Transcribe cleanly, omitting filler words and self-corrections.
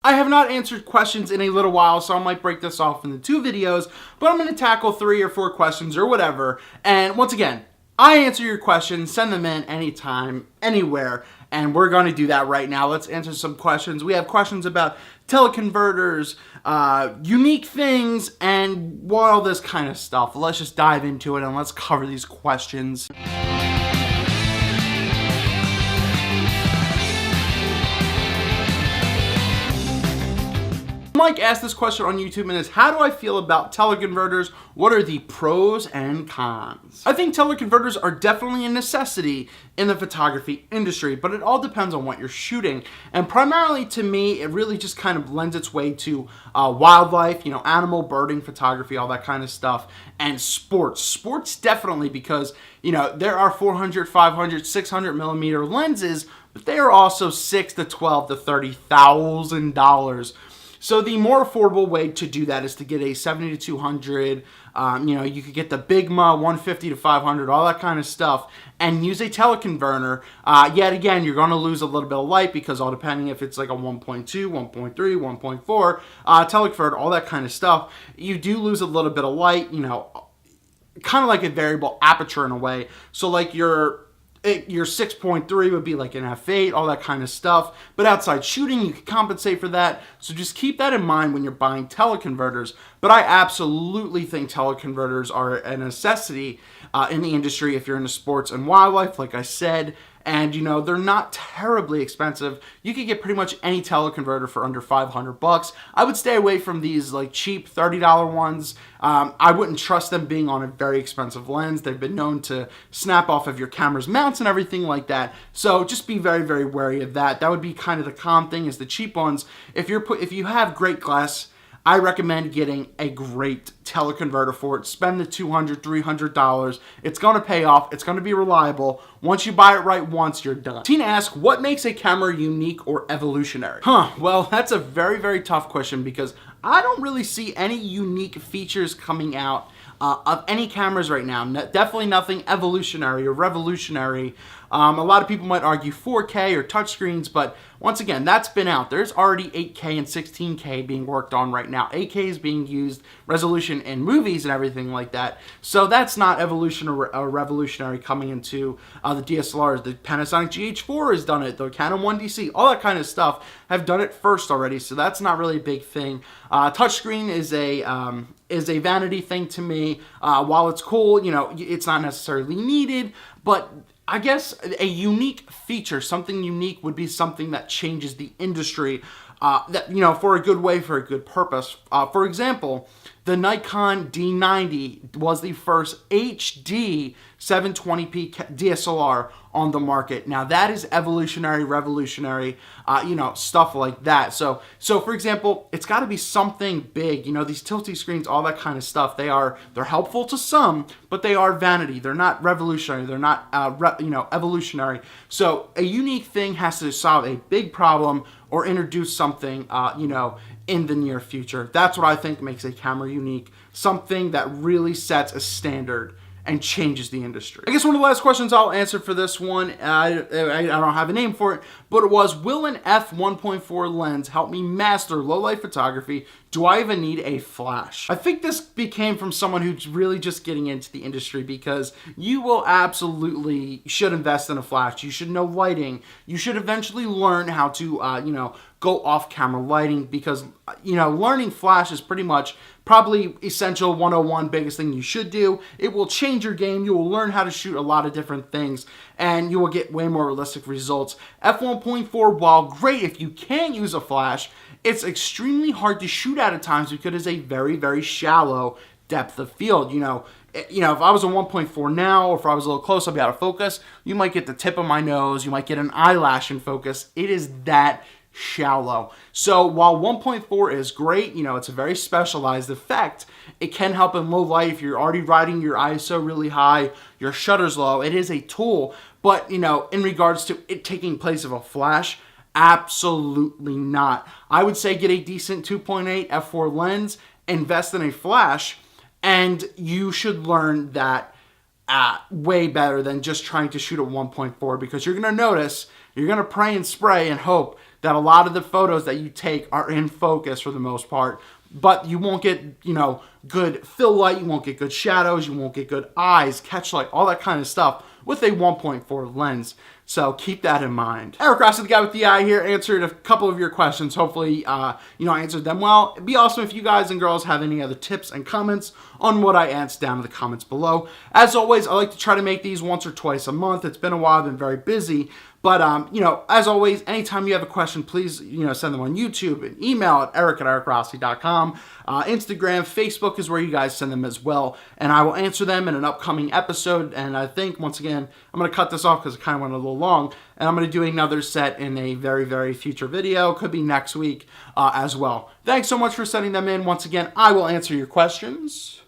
I have not answered questions in a little while, so I might break this off into 2 videos, but I'm going to tackle 3 or 4 questions or whatever. And once again, I answer your questions, send them in anytime, anywhere, and we're going to do that right now. Let's answer some questions. We have questions about teleconverters, unique things, and all this kind of stuff. Let's just dive into it and let's cover these questions. Mike asked this question on YouTube and is, how do I feel about teleconverters? What are the pros and cons? I think teleconverters are definitely a necessity in the photography industry, but it all depends on what you're shooting. And primarily to me, it really just kind of lends its way to wildlife, animal, birding photography, all that kind of stuff, and sports. Sports definitely, because, there are 400, 500, 600 millimeter lenses, but they are also $6,000 to $12,000 to $30,000. So the more affordable way to do that is to get a 70 to 200, you could get the Bigma 150 to 500, all that kind of stuff, and use a teleconverter. Yet again, you're going to lose a little bit of light because all depending if it's like a 1.2, 1.3, 1.4, teleconverter, all that kind of stuff, you do lose a little bit of light, kind of like a variable aperture in a way. So like your 6.3 would be like an f8, all that kind of stuff. But outside shooting, you can compensate for that. So just keep that in mind when you're buying teleconverters. But I absolutely think teleconverters are a necessity in the industry if you're into sports and wildlife, like I said. And, they're not terribly expensive. You could get pretty much any teleconverter for under $500. I would stay away from these like cheap $30 ones. I wouldn't trust them being on a very expensive lens. They've been known to snap off of your camera's mounts and everything like that. So just be very, very wary of that. That would be kind of the con thing, is the cheap ones. If you have great glass, I recommend getting a great teleconverter for it. Spend the $200, $300. It's going to pay off. It's going to be reliable. Once you buy it right once, you're done. Tina asks, what makes a camera unique or evolutionary? Well, that's a very, very tough question because I don't really see any unique features coming out of any cameras right now. Definitely nothing evolutionary or revolutionary. A lot of people might argue 4K or touchscreens, but once again, that's been out. There's already 8K and 16K being worked on right now. 8K is being used, resolution in movies and everything like that. So that's not evolution or revolutionary coming into the DSLRs. The Panasonic GH4 has done it. The Canon 1DC, all that kind of stuff have done it first already. So that's not really a big thing. Touchscreen is a vanity thing to me. While it's cool, it's not necessarily needed, but I guess a unique feature, something unique, would be something that changes the industry, for a good way, for a good purpose. For example, the Nikon D90 was the first HD 720p DSLR on the market. Now that is evolutionary, revolutionary, stuff like that. So for example, it's got to be something big. These tilty screens, all that kind of stuff. They're helpful to some, but they are vanity. They're not revolutionary. They're not evolutionary. So a unique thing has to solve a big problem or introduce something, in the near future. That's what I think makes a camera unique. Something that really sets a standard and changes the industry. I guess one of the last questions I'll answer for this one, I don't have a name for it, but it was, will an f1.4 lens help me master low-light photography? Do I even need a flash? I think this became from someone who's really just getting into the industry, because you will absolutely should invest in a flash. You should know lighting. You should eventually learn how to, go off-camera lighting, because, learning flash is pretty much probably essential 101, biggest thing you should do. It will change your game. You will learn how to shoot a lot of different things, and you will get way more realistic results. F1.4, while great if you can use a flash, it's extremely hard to shoot at times because it is a very, very shallow depth of field. If I was a 1.4 now, or if I was a little close, I'd be out of focus. You might get the tip of my nose. You might get an eyelash in focus. It is that shallow. So while 1.4 is great, it's a very specialized effect. It can help in low light if you're already riding your ISO really high, your shutter's low. It is a tool, but in regards to it taking place of a flash, absolutely not. I would say get a decent 2.8 f4 lens, invest in a flash, and you should learn that way better than just trying to shoot at 1.4, because you're going to notice, you're going to pray and spray and hope that a lot of the photos that you take are in focus for the most part, but you won't get, good fill light, you won't get good shadows, you won't get good eyes, catch light, all that kind of stuff with a 1.4 lens. So keep that in mind. Eric Rossi, the guy with the eye here, answered a couple of your questions. Hopefully, I answered them well. It'd be awesome if you guys and girls have any other tips and comments on what I answered down in the comments below. As always, I like to try to make these once or twice a month. It's been a while, I've been very busy. But, as always, anytime you have a question, please, send them on YouTube, and email at eric@ericrossi.com. Instagram, Facebook is where you guys send them as well. And I will answer them in an upcoming episode. And I think, once again, I'm going to cut this off because it kind of went a little long. And I'm going to do another set in a very, very future video. Could be next week as well. Thanks so much for sending them in. Once again, I will answer your questions.